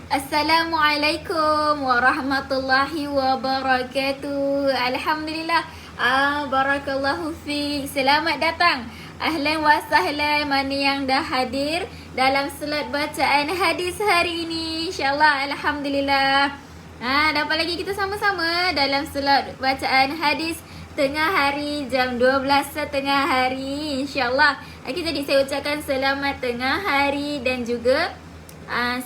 Assalamualaikum warahmatullahi wabarakatuh. Alhamdulillah. Barakallahu fiik. Selamat datang. Ahlan wa sahlan mana yang dah hadir dalam slot bacaan hadis hari ini. InsyaAllah. Alhamdulillah. Dapat lagi kita sama-sama dalam slot bacaan hadis tengah hari jam 12.30 hari. InsyaAllah. Okay, jadi saya ucapkan selamat tengah hari dan juga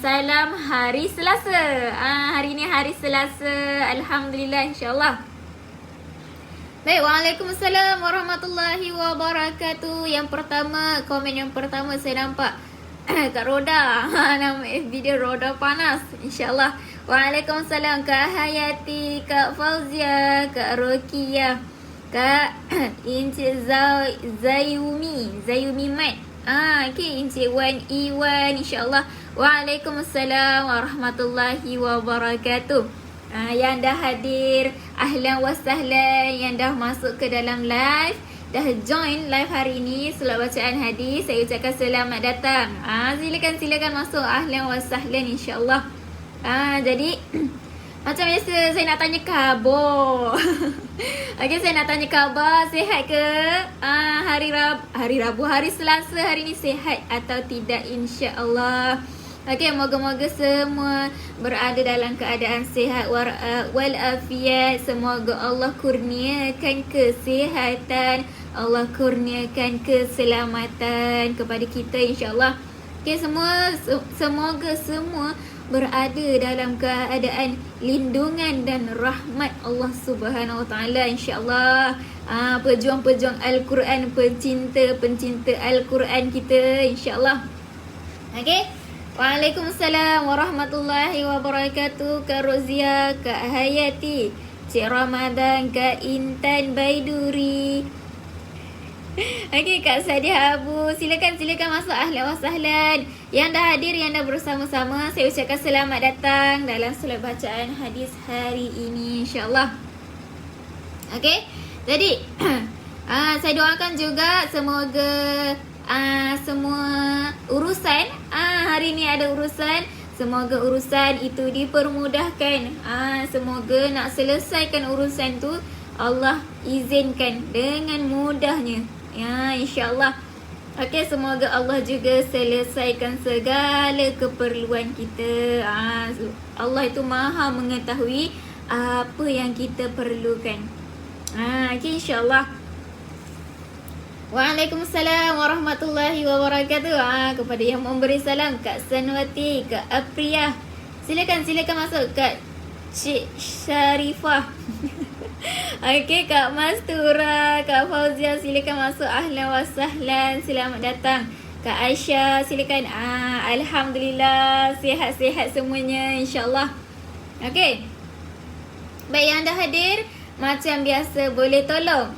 salam hari Selasa. Hari ni hari Selasa. Alhamdulillah, insyaAllah. Baik, Waalaikumsalam warahmatullahi wabarakatuh. Yang pertama, komen yang pertama saya nampak Kak Roda. Nama FB dia Roda Panas. InsyaAllah. Waalaikumsalam Kak Hayati, Kak Fauzia, Kak Rokia, Kak Encik Zayumi Mat. Okay, Encik Wan Iwan, insyaAllah. Waalaikumsalam warahmatullahi wabarakatuh. Yang dah hadir, ahlan wa sahlan. Yang dah masuk ke dalam live, dah join live hari ini slot bacaan hadis, saya ucapkan selamat datang. Silakan masuk, ahlan wa sahlan, insyaAllah. Jadi macam biasa saya nak tanya khabar. Okay, saya nak tanya khabar. Sihat ke? Hari Selasa hari ni sihat atau tidak, insya-Allah. Okay, moga-moga semua berada dalam keadaan sihat walafiat. Semoga Allah kurniakan kesihatan, Allah kurniakan keselamatan kepada kita, insya-Allah. Okay, semoga semua berada dalam keadaan lindungan dan rahmat Allah Subhanahu Wa Taala, insya-Allah. Pejuang-pejuang Al-Quran, pencinta Al-Quran kita, insya-Allah. Okey. Waalaikumsalam warahmatullahi wabarakatuh. Kak Rozia, Kak Hayati, Cik Ramadan, Kak Intan Baiduri. Okey, Kak Sadia Abu, silakan masuk, ahlan wa sahlan. Yang dah hadir, yang dah bersama-sama, saya ucapkan selamat datang dalam slot bacaan hadis hari ini, insya-Allah. Okey, jadi saya doakan juga semoga semua urusan, hari ni ada urusan, semoga urusan itu dipermudahkan. Semoga nak selesaikan urusan tu Allah izinkan dengan mudahnya, ya, insya-Allah. Okey, semoga Allah juga selesaikan segala keperluan kita. Allah itu Maha mengetahui apa yang kita perlukan. Okey, insya-Allah. Waalaikumsalam warahmatullahi wabarakatuh. Kepada yang memberi salam, Kak Sanwati, Kak Apriyah, silakan masuk. Kak Cik Syarifah. Okey, Kak Mastura, Kak Fauzia, silakan masuk, ahlan wa sahlan, selamat datang. Kak Aisyah, silakan. Alhamdulillah, sihat-sihat semuanya, insya-Allah. Okey. Baik, yang dah hadir, macam biasa boleh tolong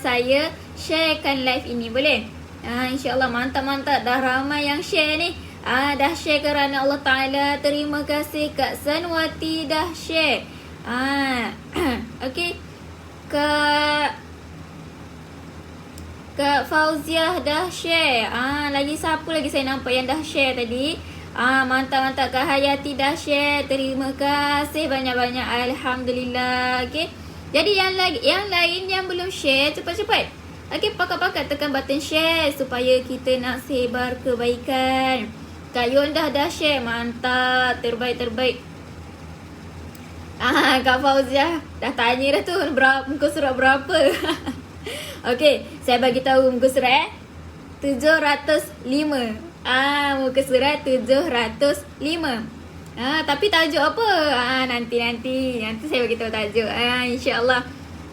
saya sharekan live ini, boleh? InsyaAllah, mantap. Dah ramai yang share ni. Dah share kerana Allah Ta'ala. Terima kasih Kak Sanwati dah share. Okey. Kak Fauziah dah share. Lagi siapa lagi saya nampak yang dah share tadi? Mantap. Kak Hayati dah share. Terima kasih banyak-banyak. Alhamdulillah. Okey. Jadi yang lain yang belum share, cepat-cepat. Okey, pakat-pakat tekan button share supaya kita nak sebar kebaikan. Kak Yondah dah share. Mantap. Terbaik. Kak Fauzia dah tanya dah tu muka surat berapa. Okey, saya bagi tahu muka surat 705. Muka surat 705. Tapi tajuk apa? Nanti saya bagi tahu tajuk. Insya-Allah.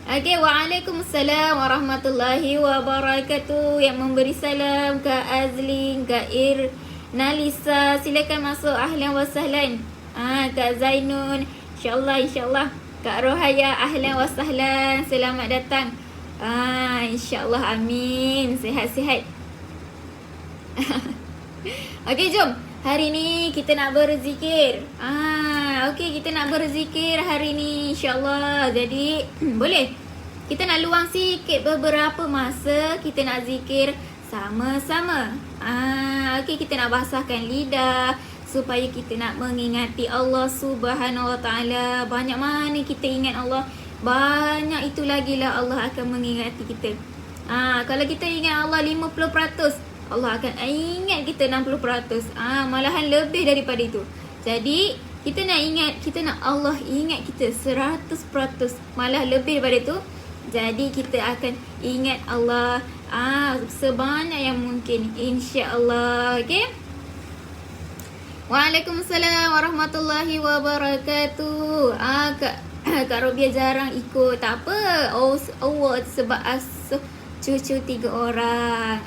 Okey, Waalaikumsalam warahmatullahi wabarakatuh. Yang memberi salam Kak Azlin, Kak Nalisa, silakan masuk, ahlan wa sahlan. Kak Zainun, insya-Allah. Kak Rohaya, ahlan wa sahlan, selamat datang. Insya-Allah, amin. Sihat-sihat. Okey, jom. Hari ni kita nak berzikir. Okey, kita nak berzikir hari ni, insya-Allah. Jadi boleh kita nak luang sikit beberapa masa, kita nak zikir sama-sama. Okey, kita nak basahkan lidah supaya kita nak mengingati Allah Subhanahu Wa Taala. Banyak mana kita ingat Allah, banyak itu lagi lah Allah akan mengingati kita. Kalau kita ingat Allah 50%, Allah akan ingat kita 60%. Malahan lebih daripada itu. Jadi kita nak Allah ingat kita 100%, malah lebih daripada itu. Jadi kita akan ingat Allah sebanyak yang mungkin, insya-Allah. Okey. Waalaikumsalam warahmatullahi wabarakatuh. Kak Robia jarang ikut. Tak apa. Award sebab asuh cucu 3 orang.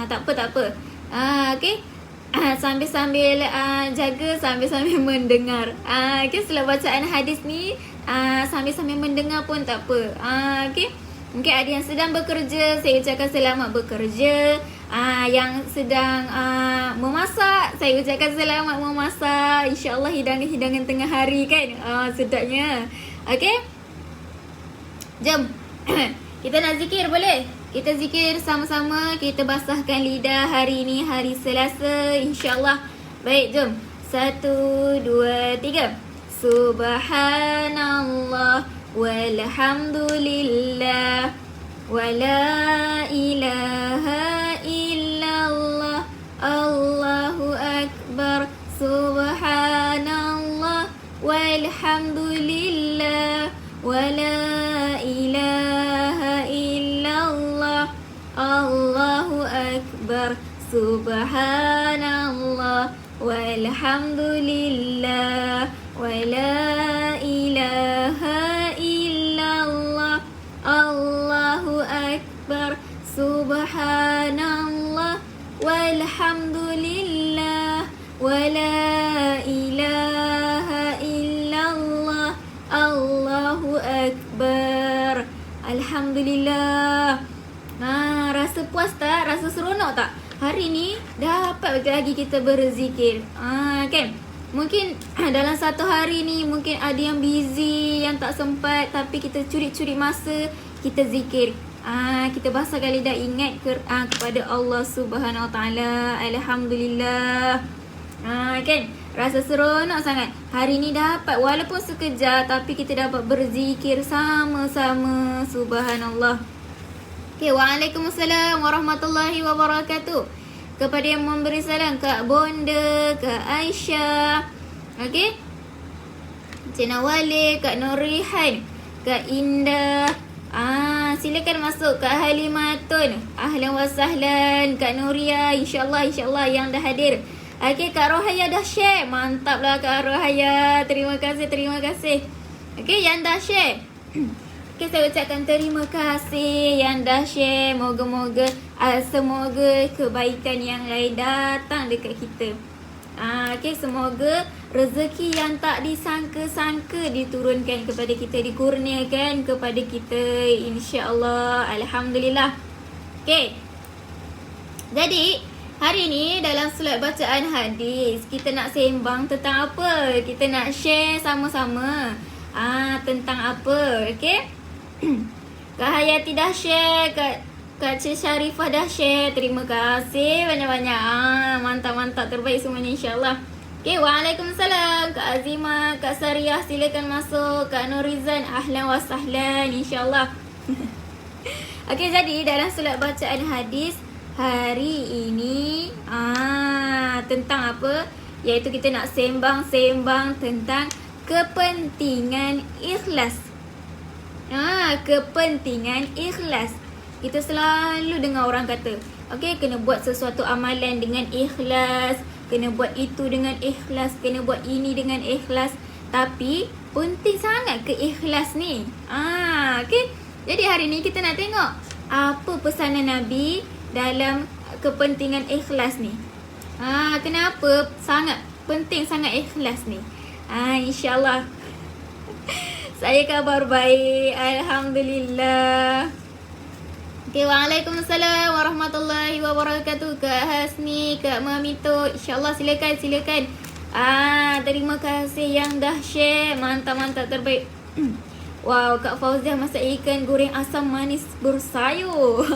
Tak apa. Okey. Sambil-sambil jaga, sambil-sambil mendengar. Okey, setelah bacaan hadis ni sambil-sambil mendengar pun tak apa. Okey. Mungkin ada yang sedang bekerja, saya ucapkan selamat bekerja. Yang sedang memasak, saya ucapkan selamat memasak. InsyaAllah hidangan-hidangan tengah hari kan. Sedapnya. Okey. Jom. Kita nak zikir boleh? Kita zikir sama-sama. Kita basahkan lidah hari ini, hari Selasa, insyaAllah. Baik, jom. 1, 2, 3. Subhanallah walhamdulillah wala ilaha illallah Allahu akbar. Subhanallah walhamdulillah wala ilaha illallah Allahu akbar. Subhanallah walhamdulillah wala ilaha illallah Allahu akbar. Subhanallah walhamdulillah wala ilaha illallah Allahu akbar. Alhamdulillah. Rasa puas tak? Rasa seronok tak? Hari ni dapat lagi kita berzikir. Kan? Mungkin dalam satu hari ni mungkin ada yang busy, yang tak sempat, tapi kita curi-curi masa kita zikir. Kita basahkan lidah, ingat kepada Allah Subhanahu Wa Taala. Alhamdulillah. Kan? Rasa seronok sangat. Hari ni dapat walaupun sekejap, tapi kita dapat berzikir sama-sama. Subhanallah. Okay, Waalaikumsalam warahmatullahi wabarakatuh. Kepada yang memberi salam, Kak Bonda, Kak Aisyah, okay, Cik Nawale, Kak Nurihan, Kak Indah. Silakan masuk. Kak Halimatun, ahlan wa sahlan. Kak Nuria, insyaAllah yang dah hadir. Okay, Kak Rohaya dah share. Mantap lah Kak Rohaya. Terima kasih. Okay, yang dah share. Okay, saya ucapkan terima kasih yang dah share. Moga-moga semoga kebaikan yang lain datang dekat kita. Okay, semoga rezeki yang tak disangka-sangka diturunkan kepada kita, dikurniakan kepada kita, insya-Allah. Alhamdulillah. Okay. Jadi, hari ni dalam slot bacaan hadis, kita nak sembang tentang apa? Kita nak share sama-sama. Tentang apa? Okay? Kak Hayati dah share, Kak Cik Sharifah dah share. Terima kasih banyak-banyak. Mantap, terbaik semuanya insyaAllah. Okay, Waalaikumsalam. Kak Azimah, Kak Sariyah, silakan masuk. Kak Nurizan, ahlan wa sahlan insyaAllah. Okay, jadi dalam surat bacaan hadis hari ini tentang apa? Iaitu kita nak sembang tentang kepentingan ikhlas. Kepentingan ikhlas. Kita selalu dengar orang kata, okay, kena buat sesuatu amalan dengan ikhlas, kena buat itu dengan ikhlas, kena buat ini dengan ikhlas. Tapi penting sangat ke ikhlas ni. Okay. Jadi hari ni kita nak tengok apa pesanan Nabi dalam kepentingan ikhlas ni. Kenapa penting sangat ikhlas ni. InsyaAllah. Saya kabar baik, alhamdulillah. Okay, Waalaikumsalam warahmatullahi wabarakatuh. Kak Hasni, Kak Mamito, insyaAllah silakan. Terima kasih yang dah share. Mantap, terbaik. Wow, Kak Fauziah masak ikan goreng asam manis bersayur.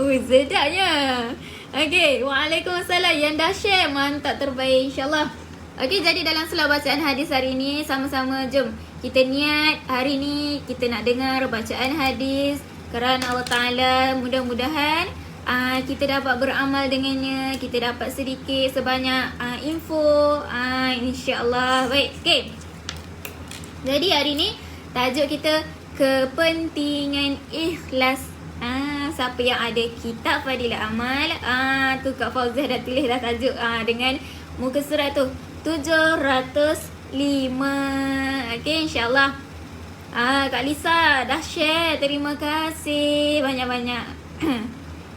Sedapnya. Okay, Waalaikumsalam yang dah share, mantap, terbaik insyaAllah. Okey, jadi dalam slot bacaan hadis hari ini, sama-sama jom kita niat hari ni kita nak dengar bacaan hadis kerana Allah Ta'ala. Mudah-mudahan kita dapat beramal dengannya, kita dapat sedikit sebanyak info, insyaAllah. Baik, okey. Jadi hari ni tajuk kita kepentingan ikhlas. Siapa yang ada kitab Fadilah Amal, tu Kak Fauziah dah tulis dah tajuk dengan muka surat tu 705. Okey, insyaAllah. Kak Lisa dah share, terima kasih banyak-banyak.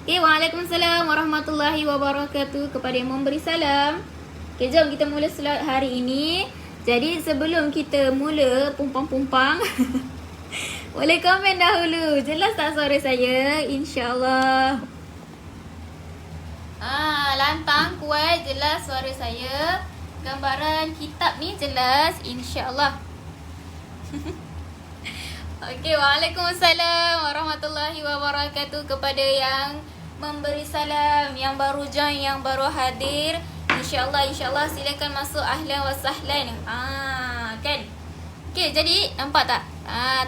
Okay, Waalaikumsalam warahmatullahi wabarakatuh kepada yang memberi salam. Okay, jom kita mula slot hari ini. Jadi sebelum kita mula pumpang-pumpang boleh komen dahulu. Jelas tak suara saya? InsyaAllah. Lantang, kuat, jelas suara saya. Gambaran kitab ni jelas, insyaAllah. Okey, Waalaikumsalam warahmatullahi wabarakatuh kepada yang memberi salam, yang baru join, yang baru hadir. InsyaAllah silakan masuk, ahlan wa sahlan. Kan? Okey, jadi nampak tak?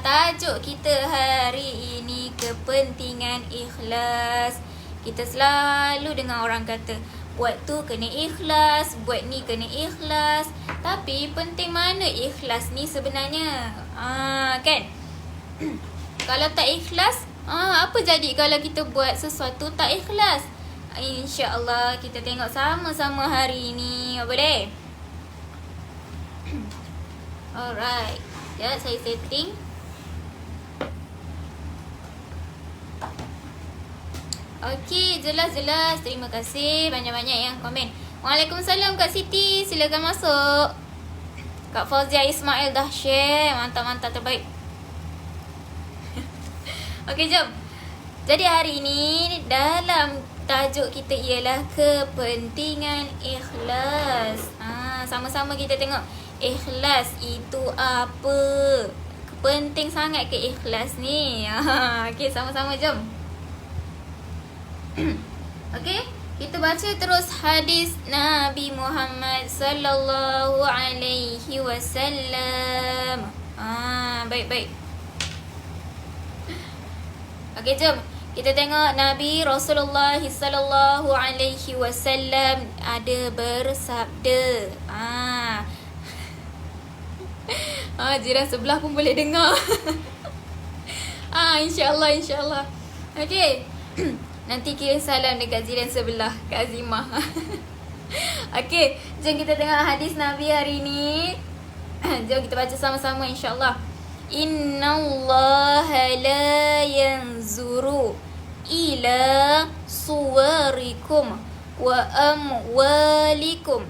Tajuk kita hari ini kepentingan ikhlas. Kita selalu dengar orang kata buat tu kena ikhlas, buat ni kena ikhlas. Tapi penting mana ikhlas ni sebenarnya? Kan? Kalau tak ikhlas, apa jadi kalau kita buat sesuatu tak ikhlas? InsyaAllah kita tengok sama-sama hari ini. Boleh? Alright. Ya, saya setting. Okey, jelas-jelas. Terima kasih banyak-banyak yang komen. Waalaikumsalam Kak Siti, silakan masuk. Kak Fauzia Ismail dah share. Mantap-mantap, terbaik. Okey, jom. Jadi hari ini dalam tajuk kita ialah kepentingan ikhlas. Sama-sama kita tengok ikhlas itu apa? Penting sangat ke ikhlas ni? Okey, sama-sama jom. Okey, kita baca terus hadis Nabi Muhammad sallallahu alaihi wasallam. Baik-baik. Okey, jom. Kita tengok Nabi Rasulullah sallallahu alaihi wasallam ada bersabda. Jiran sebelah pun boleh dengar. InsyaAllah. Okey. Nanti kirim salam dekat jiran sebelah, Kak Azimah. Okey, jom kita tengok hadis Nabi hari ini. Jom kita baca sama-sama insyaAllah. Innallaha la yanzuru ila suwarikum wa amwalikum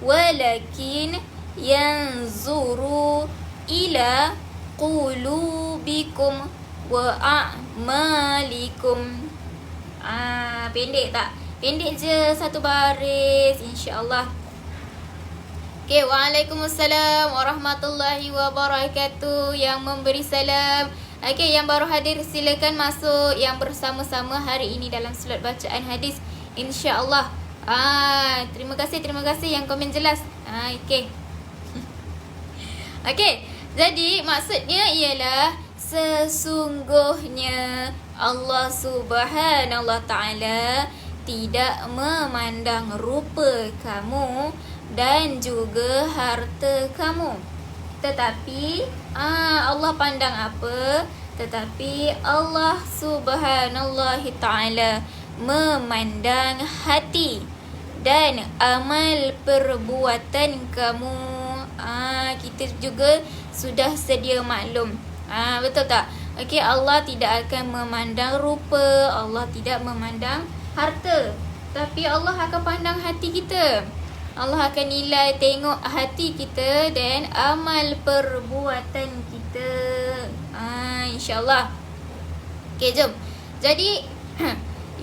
walakin yanzuru ila qulubikum wa a'malikum. Pendek tak? Pendek je, satu baris, insyaAllah. Okay, Waalaikumsalam warahmatullahi wabarakatuh yang memberi salam. Okay, yang baru hadir silakan masuk yang bersama-sama hari ini dalam slot bacaan hadis, insyaAllah. Terima kasih yang komen jelas. Okay. Okay, jadi maksudnya ialah sesungguhnya Allah Subhanahu Wa Ta'ala tidak memandang rupa kamu dan juga harta kamu. Tetapi Allah pandang apa? Tetapi Allah Subhanahu Wa Ta'ala memandang hati dan amal perbuatan kamu. Kita juga sudah sedia maklum. Betul tak? Okey, Allah tidak akan memandang rupa, Allah tidak memandang harta, tapi Allah akan pandang hati kita. Allah akan nilai, tengok hati kita dan amal perbuatan kita. InsyaAllah. Okey, jom. Jadi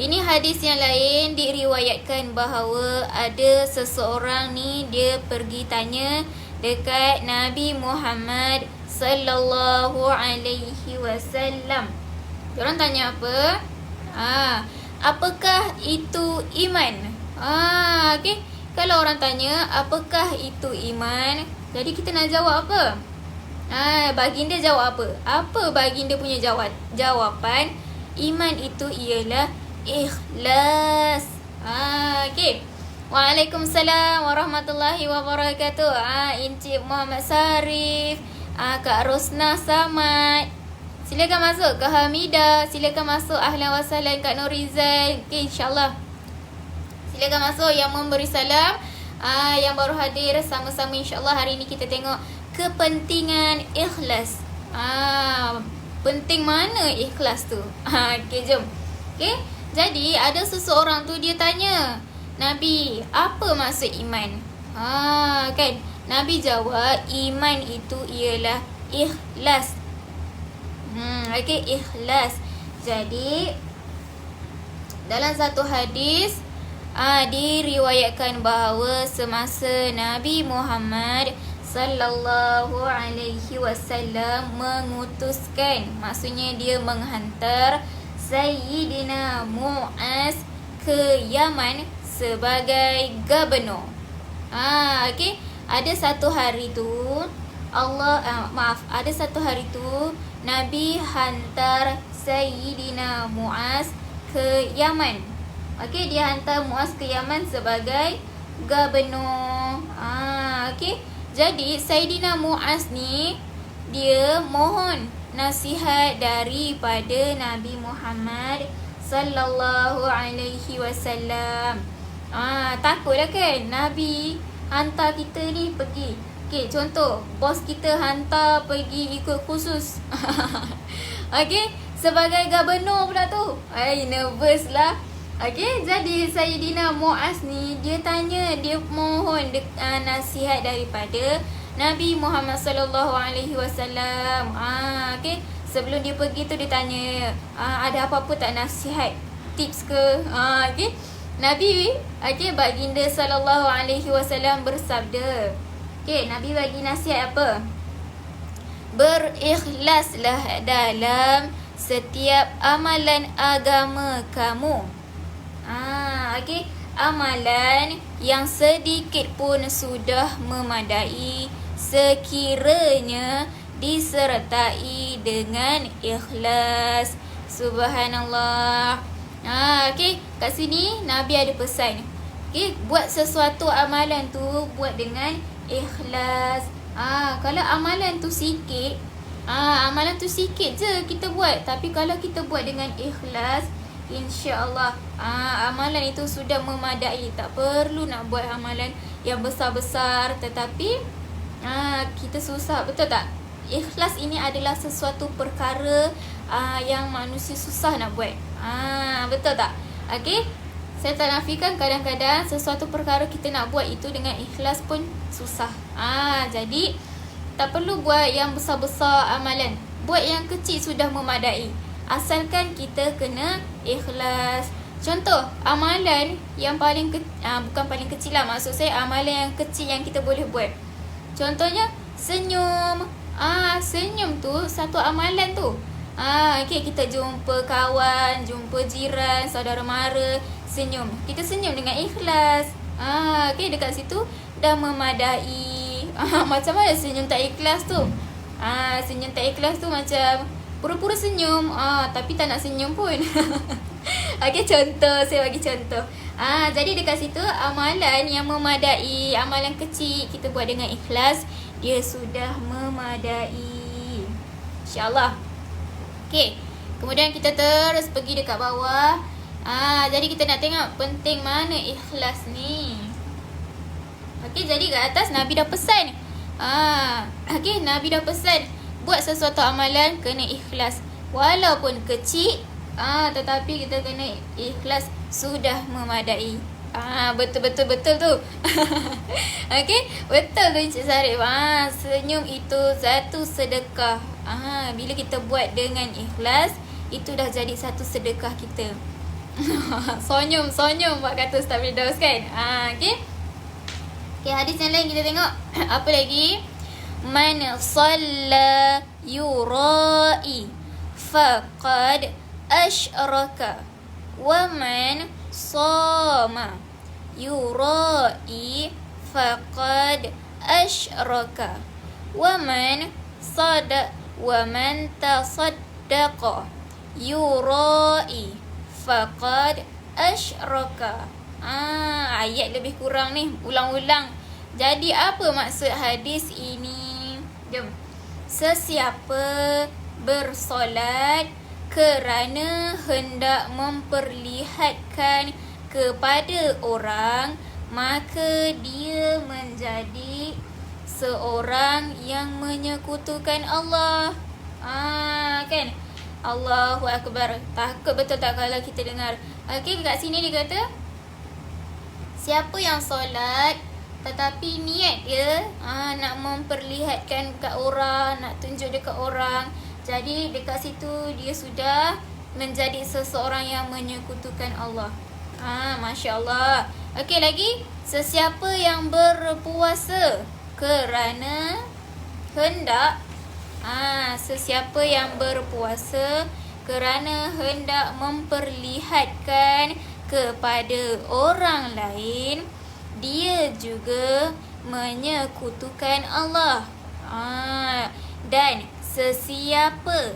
ini hadis yang lain diriwayatkan bahawa ada seseorang ni dia pergi tanya dekat Nabi Muhammad sallallahu alaihi wasallam. Diorang tanya apa? Apakah itu iman? Okey. Kalau orang tanya apakah itu iman, jadi kita nak jawab apa? Baginda jawab apa? Apa baginda punya jawapan? Iman itu ialah ikhlas. Okey. Waalaikumsalam warahmatullahi wabarakatuh. Encik Muhammad Sarif, Kak Rosna Samad. Silakan masuk. Kak Hamidah, silakan masuk. Ahlan wa sahlan Kak Norizal. Okey, insya-Allah. Silakan masuk yang memberi salam. Yang baru hadir sama-sama insya-Allah hari ini kita tengok kepentingan ikhlas. Penting mana ikhlas tu? Okey, jom. Okey. Jadi ada seseorang tu dia tanya, Nabi, apa maksud iman? Kan? Nabi jawab, iman itu ialah ikhlas. Okey, ikhlas. Jadi dalam satu hadis diriwayatkan bahawa semasa Nabi Muhammad sallallahu alaihi wasallam mengutuskan, maksudnya dia menghantar Sayyidina Muaz ke Yaman sebagai gubernur. Okey, ada satu hari tu ada satu hari tu Nabi hantar Sayyidina Muaz ke Yaman. Okey, dia hantar Muaz ke Yaman sebagai gubernur. Okey. Jadi Sayyidina Muaz ni dia mohon nasihat daripada Nabi Muhammad sallallahu alaihi wasallam. Takutlah kan Nabi hantar kita ni pergi. Okey, contoh bos kita hantar pergi ikut khusus. Okey, sebagai gubernur pula tu. Nervous lah. Okey, jadi Sayyidina Muaz ni dia tanya, dia mohon nasihat daripada Nabi Muhammad sallallahu alaihi wasallam. Okey, sebelum dia pergi tu dia tanya, ada apa-apa tak nasihat, tips ke? Okey. Nabi baginda sallallahu alaihi wasallam bersabda. Okey, Nabi bagi nasihat apa? Berikhlaslah dalam setiap amalan agama kamu. Okey, amalan yang sedikit pun sudah memadai sekiranya disertai dengan ikhlas. Subhanallah. Okey, kat sini Nabi ada pesan. Okey, buat sesuatu amalan tu buat dengan ikhlas. Kalau amalan tu sikit, amalan tu sikit je kita buat, tapi kalau kita buat dengan ikhlas, insya-Allah amalan itu sudah memadai. Tak perlu nak buat amalan yang besar-besar, tetapi kita susah, betul tak? Ikhlas ini adalah sesuatu perkara yang manusia susah nak buat. Betul tak? Okey, saya tak nafikan kadang-kadang sesuatu perkara kita nak buat itu dengan ikhlas pun susah. Jadi tak perlu buat yang besar-besar amalan, buat yang kecil sudah memadai, asalkan kita kena ikhlas. Contoh amalan yang paling bukan paling kecil lah, maksud saya amalan yang kecil yang kita boleh buat. Contohnya senyum. Senyum tu satu amalan tu. Okey, kita jumpa kawan, jumpa jiran, saudara mara, senyum. Kita senyum dengan ikhlas. Okey, dekat situ dah memadai. Macam mana senyum tak ikhlas tu? Senyum tak ikhlas tu macam pura-pura senyum, tapi tak nak senyum pun. Okey, contoh, saya bagi contoh. Jadi dekat situ amalan yang memadai, amalan kecil kita buat dengan ikhlas, dia sudah memadai. InsyaAllah. Okey, kemudian kita terus pergi dekat bawah. Jadi kita nak tengok penting mana ikhlas ni. Okey, jadi kat atas Nabi dah pesan. Okey, Nabi dah pesan buat sesuatu amalan kena ikhlas. Walaupun kecil, tetapi kita kena ikhlas, sudah memadai. Betul tu. Okey, betul tu Encik Sarif. Senyum itu satu sedekah. Bila kita buat dengan ikhlas, itu dah jadi satu sedekah kita. Sonyum Pak kata Ustaz Firdaus kan. Okey. Okey, hadis yang lain kita tengok. Apa lagi? Man shalla yurai faqad asyraka wa man sama yura'i faqad asyraka. Wa man tasaddaqa yura'i faqad asyraka. Ayat lebih kurang ni, ulang-ulang. Jadi apa maksud hadis ini? Jom. Sesiapa bersolat kerana hendak memperlihatkan kepada orang, maka dia menjadi seorang yang menyekutukan Allah. Kan? Allahu Akbar. Takut betul tak kalau kita dengar. Okey, kat sini dia kata, siapa yang solat tetapi niat dia nak memperlihatkan kat orang, nak tunjuk dekat orang, jadi dekat situ dia sudah menjadi seseorang yang menyekutukan Allah. Masya Allah. Okey, lagi, sesiapa yang berpuasa kerana hendak sesiapa yang berpuasa kerana hendak memperlihatkan kepada orang lain, dia juga menyekutukan Allah. Dan sesiapa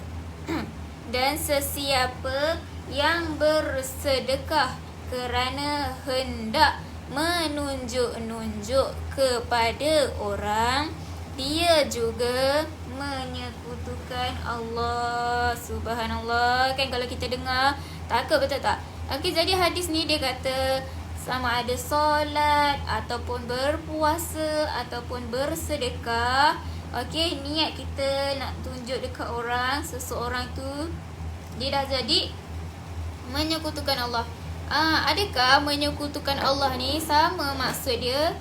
yang bersedekah kerana hendak menunjuk-nunjuk kepada orang, dia juga menyekutukan Allah. Subhanallah. Kan kalau kita dengar, takut betul tak? Okey, jadi hadis ni dia kata sama ada solat ataupun berpuasa ataupun bersedekah, okey, niat kita nak tunjuk dekat orang, seseorang tu dia dah jadi menyekutukan Allah. Adakah menyekutukan Allah ni sama maksud dia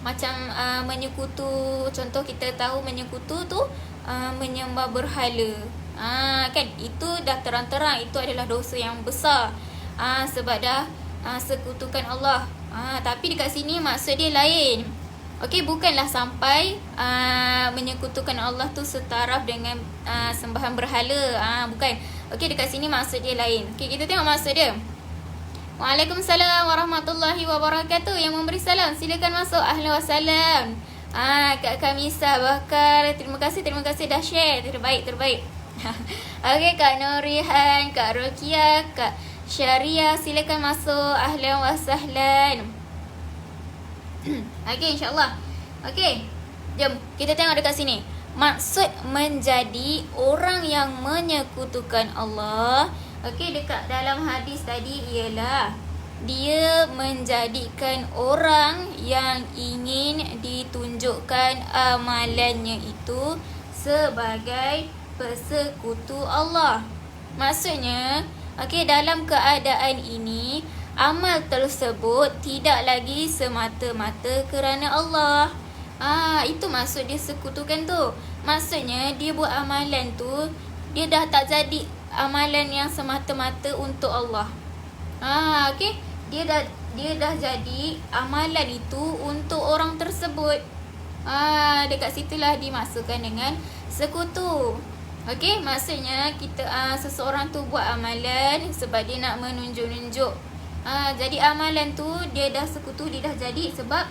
macam menyekutu, contoh kita tahu menyekutu tu menyembah berhala. Kan itu dah terang-terang itu adalah dosa yang besar. Sebab dah sekutukan Allah. Tapi dekat sini maksud dia lain. Okey, bukanlah sampai menyekutukan Allah tu setaraf dengan sembahan berhala. Bukan. Okey, dekat sini maksud dia lain. Okey, kita tengok maksud dia. Waalaikumsalam warahmatullahi wabarakatuh. Yang memberi salam silakan masuk. Ahlan wa salam. Kak Kamisa Bakar, terima kasih dah share. Terbaik. Okey, Kak Nurihan, Kak Rokia, Kak Syariah, silakan masuk. Ahlan wa sahlan. Okey, insyaAllah. Okey, jom kita tengok dekat sini. Maksud menjadi orang yang menyekutukan Allah, okey, dekat dalam hadis tadi ialah dia menjadikan orang yang ingin ditunjukkan amalannya itu sebagai persekutu Allah. Maksudnya, okey, dalam keadaan ini amal tersebut tidak lagi semata-mata kerana Allah. Itu maksud dia sekutukan tu. Maksudnya dia buat amalan tu, dia dah tak jadi amalan yang semata-mata untuk Allah. Okey, dia dah jadi amalan itu untuk orang tersebut. Dekat situlah dimaksudkan dengan sekutu. Okey, maksudnya kita seseorang tu buat amalan sebab dia nak menunjuk-nunjuk. Jadi amalan tu dia dah sekutu, dia dah jadi sebab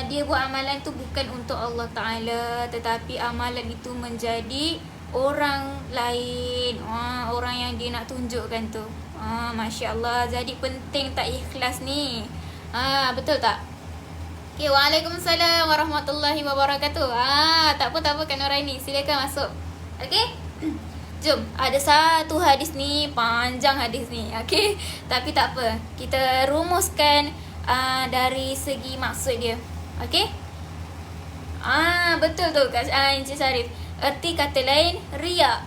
dia buat amalan tu bukan untuk Allah Ta'ala, tetapi amalan itu menjadi orang lain, orang yang dia nak tunjukkan tu. Masya Allah. Jadi penting tak ikhlas ni. Betul tak? Okay, Waalaikumsalam warahmatullahi wabarakatuh. Tak apa Kak Nuraini, silakan masuk. Okay, jom. Ada satu hadis ni, panjang hadis ni. Okay, tapi tak apa, kita rumuskan dari segi maksud dia. Okay. Betul tu Kak Encik Syarif. Erti kata lain, riak.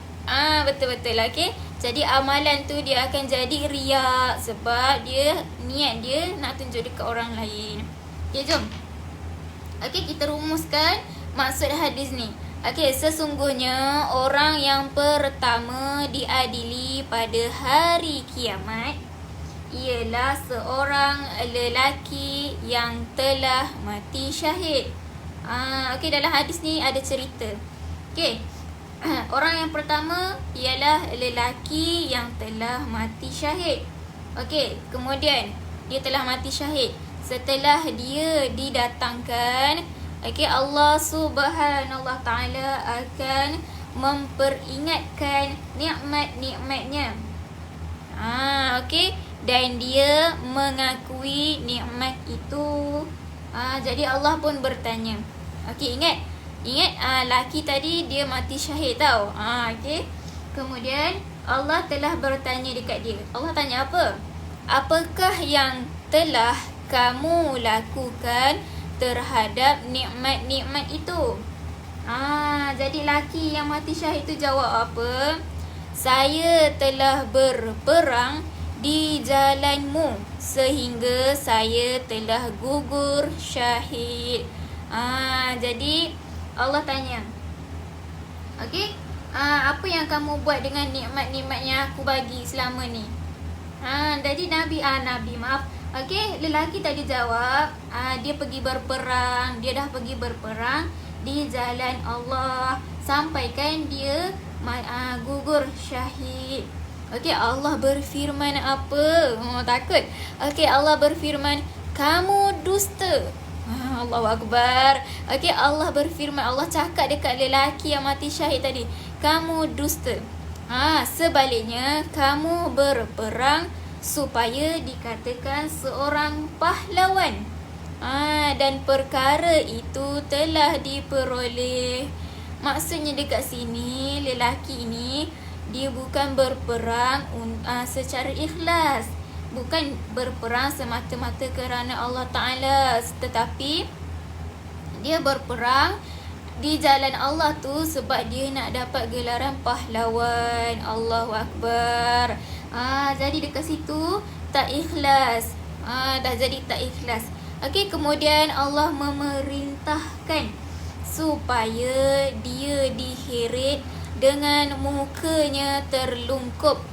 Betul-betul. Okay, jadi amalan tu dia akan jadi riak sebab dia niat dia nak tunjuk dekat orang lain. Okay, jom. Okay, kita rumuskan maksud hadis ni. Okay, sesungguhnya orang yang pertama diadili pada hari kiamat ialah seorang lelaki yang telah mati syahid. Okay, dalam hadis ni ada cerita. Okay, orang yang pertama ialah lelaki yang telah mati syahid. Okay, kemudian dia telah mati syahid. Setelah dia didatangkan, okey, Allah Subhanahu Wa Taala akan memperingatkan nikmat-nikmatnya. Okey, dan dia mengakui nikmat itu. Jadi Allah pun bertanya. Okey, ingat laki tadi dia mati syahid tau. Okey. Kemudian Allah telah bertanya dekat dia. Allah tanya apa? Apakah yang telah kamu lakukan terhadap nikmat-nikmat itu? Jadi laki yang mati syahid tu jawab apa? Saya telah berperang di jalanmu sehingga saya telah gugur syahid. Jadi Allah tanya, okey, apa yang kamu buat dengan nikmat-nikmat yang aku bagi selama ni? Jadi okey, lelaki tadi jawab, dia pergi berperang, dia dah pergi berperang di jalan Allah sampaikan dia gugur syahid. Okey, Allah berfirman apa? Takut. Okey, Allah berfirman, kamu dusta. Allahu Akbar. Okey, Allah berfirman, Allah cakap dekat lelaki yang mati syahid tadi, kamu dusta. Sebaliknya, kamu berperang supaya dikatakan seorang pahlawan. Dan perkara itu telah diperoleh. Maksudnya dekat sini, lelaki ini dia bukan berperang secara ikhlas. Bukan berperang semata-mata kerana Allah Ta'ala, tetapi dia berperang di jalan Allah tu sebab dia nak dapat gelaran pahlawan. Allahu Akbar. Jadi dekat situ tak ikhlas. Dah jadi tak ikhlas. Okey, kemudian Allah memerintahkan supaya dia diheret dengan mukanya terlangkup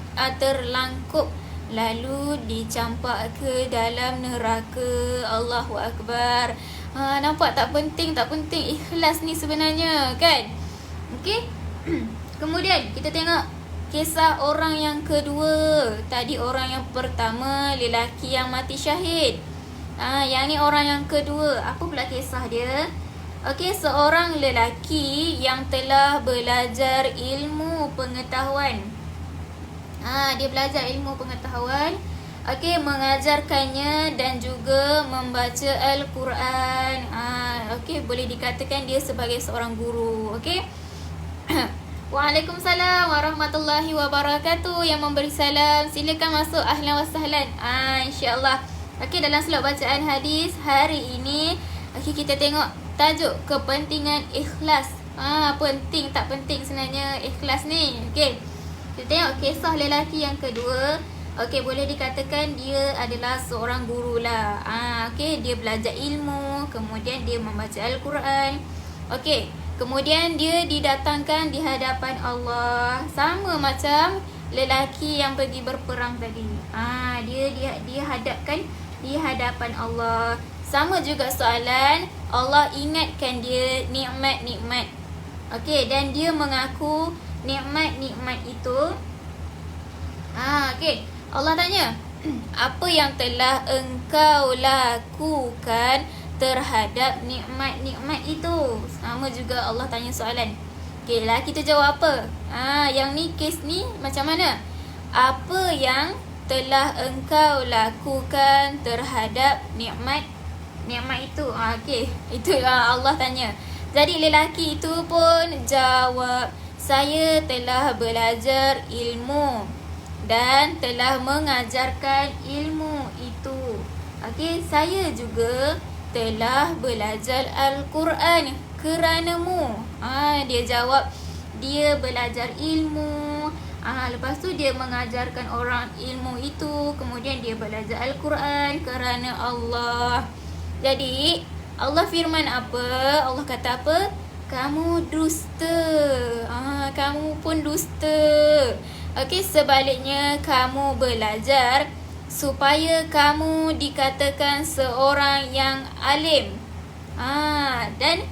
lalu dicampak ke dalam neraka. Allahu Akbar. Nampak tak penting ikhlas ni sebenarnya kan? Okey. Kemudian kita tengok kisah orang yang kedua. Tadi orang yang pertama, lelaki yang mati syahid. Yang ni orang yang kedua. Apa pula kisah dia? Okey, seorang lelaki yang telah belajar ilmu pengetahuan. Dia belajar ilmu pengetahuan. Okey, mengajarkannya dan juga membaca Al-Quran. Okey, boleh dikatakan dia sebagai seorang guru. Okey. Waalaikumsalam warahmatullahi wabarakatuh. Yang memberi salam, silakan masuk. Ahlan wa sahlan. InsyaAllah. Okey, dalam slot bacaan hadis hari ini, okey, kita tengok tajuk kepentingan ikhlas. Penting tak penting sebenarnya ikhlas ni. Okey. Kita tengok kisah lelaki yang kedua. Okey, boleh dikatakan dia adalah seorang guru lah. Okey, dia belajar ilmu, kemudian dia membaca Al-Quran. Okey, kemudian dia didatangkan di hadapan Allah. Sama macam lelaki yang pergi berperang tadi. Dia hadapkan di hadapan Allah. Sama juga soalan, Allah ingatkan dia nikmat-nikmat. Okey, dan dia mengaku nikmat-nikmat itu. Okey, Allah tanya, apa yang telah engkau lakukan terhadap nikmat-nikmat itu? Sama juga Allah tanya soalan. Okey lah, kita jawab apa? Yang ni, kes ni macam mana? Apa yang telah engkau lakukan terhadap nikmat itu? Okey, itu Allah tanya. Jadi lelaki itu pun jawab, saya telah belajar ilmu dan telah mengajarkan ilmu itu. Okey, saya juga telah belajar Al-Quran keranamu. Dia jawab dia belajar ilmu. Lepas tu dia mengajarkan orang ilmu itu. Kemudian dia belajar Al-Quran kerana Allah. Jadi Allah firman apa? Allah kata apa? Kamu dusta. Kamu pun dusta. Okey, sebaliknya kamu belajar supaya kamu dikatakan seorang yang alim. Dan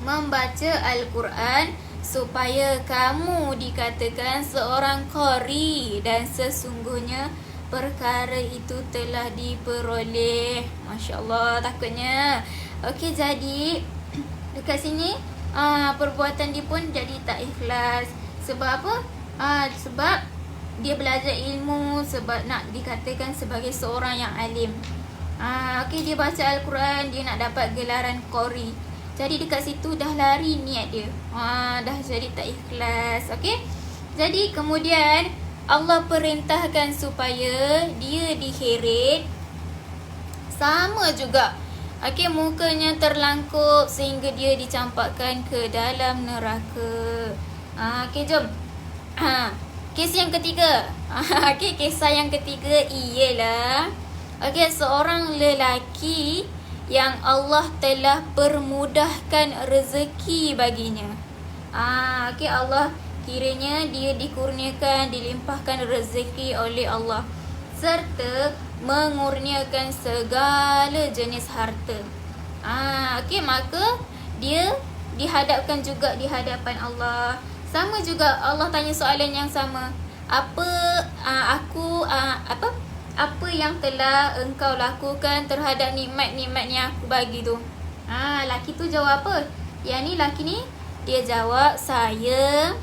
membaca Al-Quran supaya kamu dikatakan seorang qari. Dan sesungguhnya perkara itu telah diperoleh. Masya Allah, takutnya. Okey, jadi dekat sini perbuatan dia pun jadi tak ikhlas. Sebab apa? Sebab dia belajar ilmu, sebab nak dikatakan sebagai seorang yang alim. Okey, dia baca Al-Quran, dia nak dapat gelaran qori. Jadi dekat situ dah lari niat dia. Dah jadi tak ikhlas. Okey. Jadi kemudian Allah perintahkan supaya dia diheret. Sama juga. Okey, mukanya terlangkup sehingga dia dicampakkan ke dalam neraka. Okey, jom. Kes yang ketiga. Okey, kisah yang ketiga ialah seorang lelaki yang Allah telah permudahkan rezeki baginya. Allah kiranya dia dikurniakan, dilimpahkan rezeki oleh Allah serta mengurniakan segala jenis harta. Maka dia dihadapkan juga di hadapan Allah. Sama juga Allah tanya soalan yang sama. Apa yang telah engkau lakukan terhadap nikmat-nikmat yang aku bagi tu? Laki tu jawab apa? Yang ni laki ni dia jawab, saya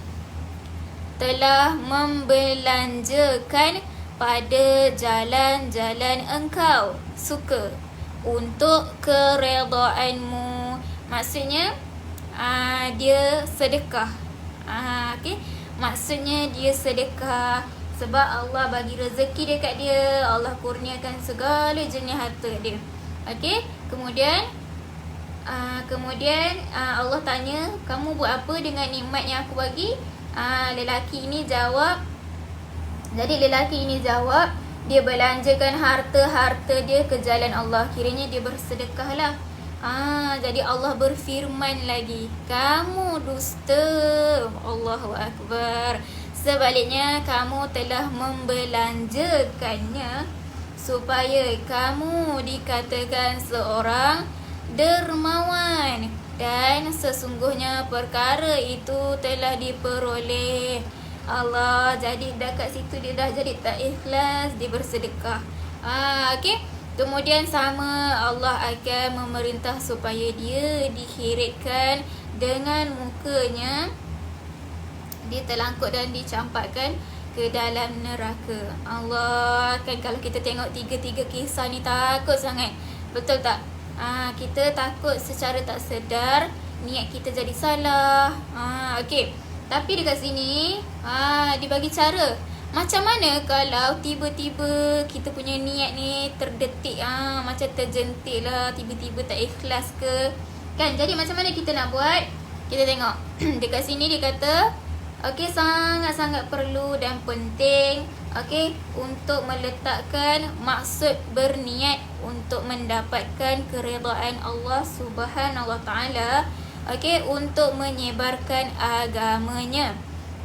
telah membelanjakan pada jalan-jalan engkau suka untuk keredaanmu. Maksudnya dia sedekah. Maksudnya dia sedekah sebab Allah bagi rezeki dekat dia, Allah kurniakan segala jenis harta kat dia. Okey, kemudian Allah tanya, kamu buat apa dengan nikmat yang aku bagi? Lelaki ini jawab, dia belanjakan harta-harta dia ke jalan Allah. Kiranya dia bersedekah lah. Jadi Allah berfirman lagi, kamu dusta. Allahu Akbar. Sebaliknya, kamu telah membelanjakannya supaya kamu dikatakan seorang dermawan. Dan sesungguhnya perkara itu telah diperoleh Allah. Jadi dekat situ dia dah jadi tak ikhlas, dia bersedekah. Okey. Kemudian sama Allah akan memerintah supaya dia diheretkan dengan mukanya, dia terlangkuk dan dicampakkan ke dalam neraka. Allah, kan kalau kita tengok tiga-tiga kisah ni takut sangat. Betul tak? Kita takut secara tak sedar, niat kita jadi salah. Okey. Tapi dekat sini dibagi cara. Macam mana kalau tiba-tiba kita punya niat ni terdetik, macam terjentik lah, tiba-tiba tak ikhlas ke? Kan? Jadi macam mana kita nak buat? Kita tengok. Dekat sini dia kata, okey, sangat-sangat perlu dan penting untuk meletakkan maksud berniat untuk mendapatkan keredaan Allah Subhanahu Wa Taala, untuk menyebarkan agamanya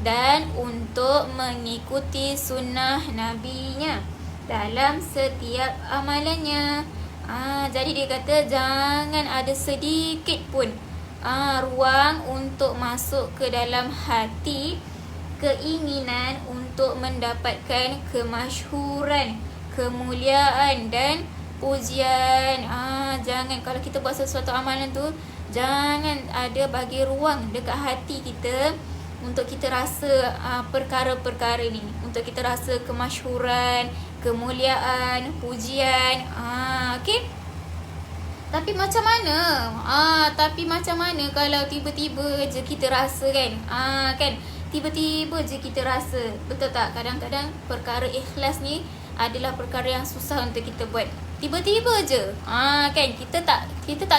dan untuk mengikuti sunnah nabinya dalam setiap amalannya. Jadi dia kata jangan ada sedikit pun ruang untuk masuk ke dalam hati keinginan untuk mendapatkan kemasyhuran, kemuliaan dan pujian. Jangan, kalau kita buat sesuatu amalan tu, jangan ada bagi ruang dekat hati kita untuk kita rasa perkara-perkara ni, untuk kita rasa kemasyhuran, kemuliaan, pujian. Okey. Tapi macam mana kalau tiba-tiba je kita rasa kan? Kan? Tiba-tiba je kita rasa. Betul tak? Kadang-kadang perkara ikhlas ni adalah perkara yang susah untuk kita buat. Tiba-tiba je. Kan? Kita tak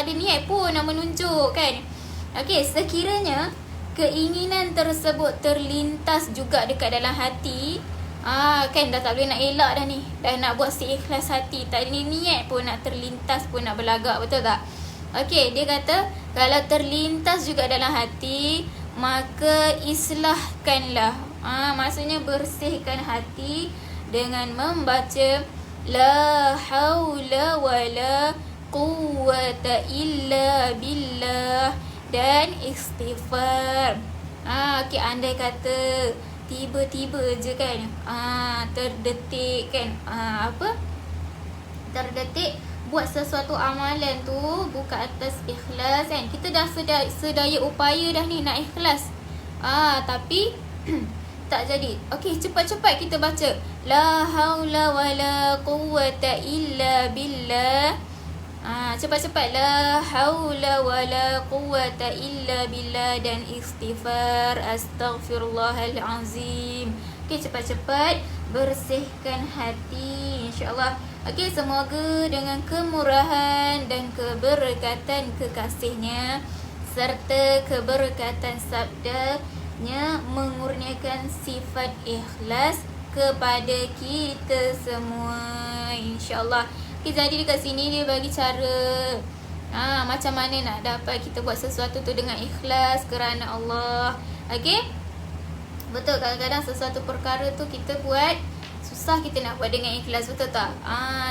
ada niat pun nak menunjuk kan? Okey, sekiranya keinginan tersebut terlintas juga dekat dalam hati, kan dah tak boleh nak elak dah ni. Dah nak buat seikhlas hati, tak ada niat pun nak terlintas pun nak berlagak, betul tak? Okey, dia kata kalau terlintas juga dalam hati, maka islahkanlah. Maksudnya bersihkan hati dengan membaca la haula wala quwwata illa billah dan istighfar. Okey, andai kata tiba-tiba je kan terdetik kan terdetik buat sesuatu amalan tu bukan atas ikhlas kan. Kita dah sedaya upaya dah ni nak ikhlas, tapi tak jadi. Okey, cepat-cepat kita baca la haula wala quwwata illa billah. Cepat-cepat la haula wala quwwata illa billah dan istighfar astaghfirullahalazim. Okey, cepat-cepat bersihkan hati insya-Allah. Okey, semoga dengan kemurahan dan keberkatan kekasihnya serta keberkatan sabdanya mengurniakan sifat ikhlas kepada kita semua insya-Allah. Okay, jadi dekat sini dia bagi cara macam mana nak dapat kita buat sesuatu tu dengan ikhlas kerana Allah. Okey, betul, kadang-kadang sesuatu perkara tu kita buat susah, kita nak buat dengan ikhlas, betul tak?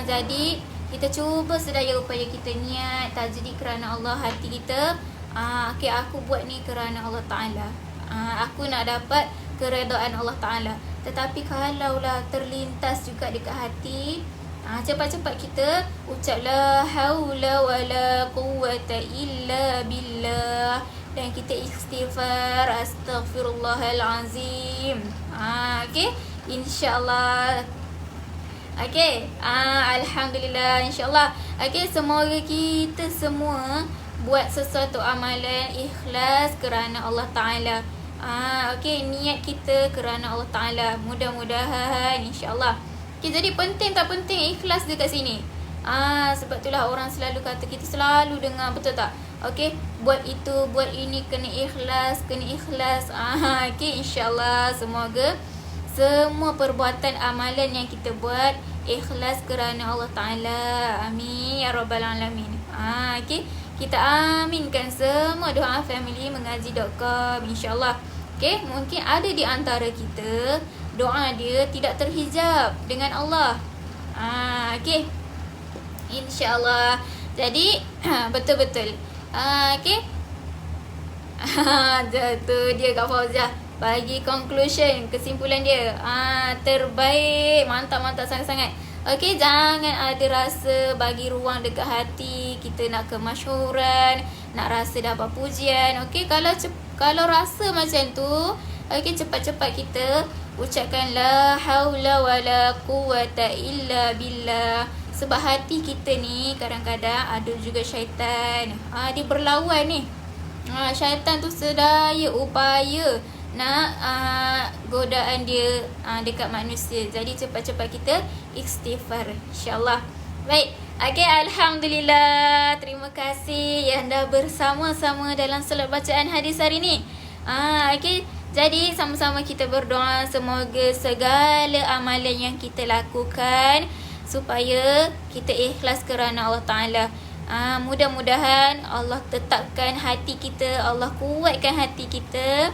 Jadi kita cuba sedaya upaya kita niat tajdi kerana Allah hati kita. Okey, aku buat ni kerana Allah Ta'ala. Aku nak dapat keredaan Allah Ta'ala. Tetapi kalaulah terlintas juga dekat hati, cepat-cepat kita ucap la haula wala quwwata illa billah dan kita istighfar astaghfirullahalazim. Okey, insya-Allah. Okey, alhamdulillah insya-Allah. Okey, semoga kita semua buat sesuatu amalan ikhlas kerana Allah Ta'ala. Okey, niat kita kerana Allah Ta'ala. Mudah-mudahan insya-Allah. Okay, jadi penting tak penting ikhlas dekat sini. Sebab itulah orang selalu kata, kita selalu dengar, betul tak? Okey, buat itu, buat ini, kena ikhlas, kena ikhlas. Okey, insya-Allah semoga semua perbuatan amalan yang kita buat ikhlas kerana Allah Ta'ala. Amin ya rabbal alamin. Okey, kita aminkan semua doa family mengaji.com insya-Allah. Okey, mungkin ada di antara kita doa dia tidak terhijab dengan Allah. Okey, insya-Allah. Jadi betul-betul. Okey. Jatuh dia Kak Fauzia bagi conclusion, kesimpulan dia. Terbaik, mantap sangat-sangat. Okey, jangan ada rasa bagi ruang dekat hati kita nak kemasyhuran, nak rasa dapat pujian. Okey, kalau rasa macam tu, okey, cepat-cepat kita ucapkan la haula wala quwwata illa billah. Sebab hati kita ni kadang-kadang ada juga syaitan. Dia berlawan ni. Syaitan tu sedaya upaya nak godaan dia dekat manusia. Jadi cepat-cepat kita istighfar insya-Allah. Baik. Okey, alhamdulillah. Terima kasih yang dah bersama-sama dalam solat bacaan hadis hari ni. Okey, jadi sama-sama kita berdoa semoga segala amalan yang kita lakukan supaya kita ikhlas kerana Allah Ta'ala. Mudah-mudahan Allah tetapkan hati kita, Allah kuatkan hati kita.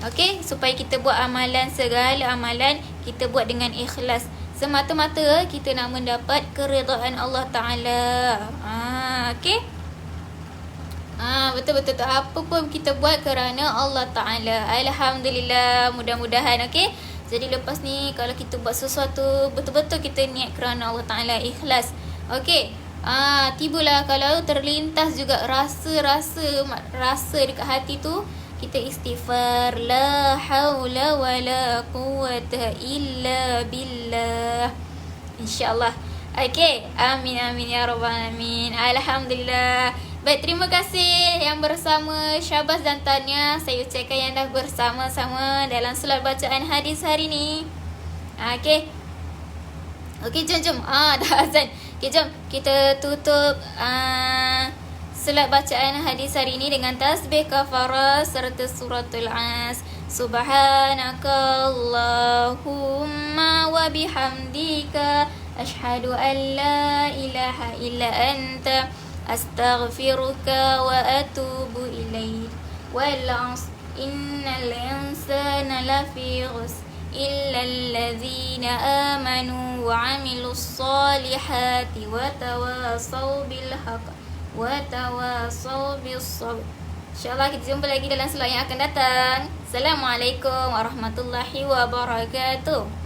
Okey, supaya kita buat amalan, segala amalan kita buat dengan ikhlas. Semata-mata kita nak mendapat keredaan Allah Ta'ala. Okey. Betul-betul tu. Apa pun kita buat kerana Allah Ta'ala. Alhamdulillah. Mudah-mudahan. Okey. Jadi lepas ni kalau kita buat sesuatu, betul-betul kita niat kerana Allah Ta'ala, ikhlas. Okey. Tibalah kalau terlintas juga rasa dekat hati tu, kita istighfar la haula wala quwwata illa billah insya-Allah. Okey, amin ya rabbal alamin. Alhamdulillah. Baik, terima kasih yang bersama Syabas dan Tanya. Saya ucapkan yang dah bersama-sama dalam solat bacaan hadis hari ni. Okey. Okey, jom. Dah azan. Okey, jom kita tutup solat bacaan hadis hari ini dengan tasbih kafarah serta suratul As. Subhanakallahumma wa bihamdika asyhadu an la ilaha illa anta astaghfiruka wa atubu ilaik. Wal 'asr innal insana lafi khusr illa alladhina amanu wa 'amilus solihati wa tawasaw bil haqq wa tawasaw bis sabr InsyaAllah kita jumpa lagi dalam slot yang akan datang. Assalamualaikum warahmatullahi wabarakatuh.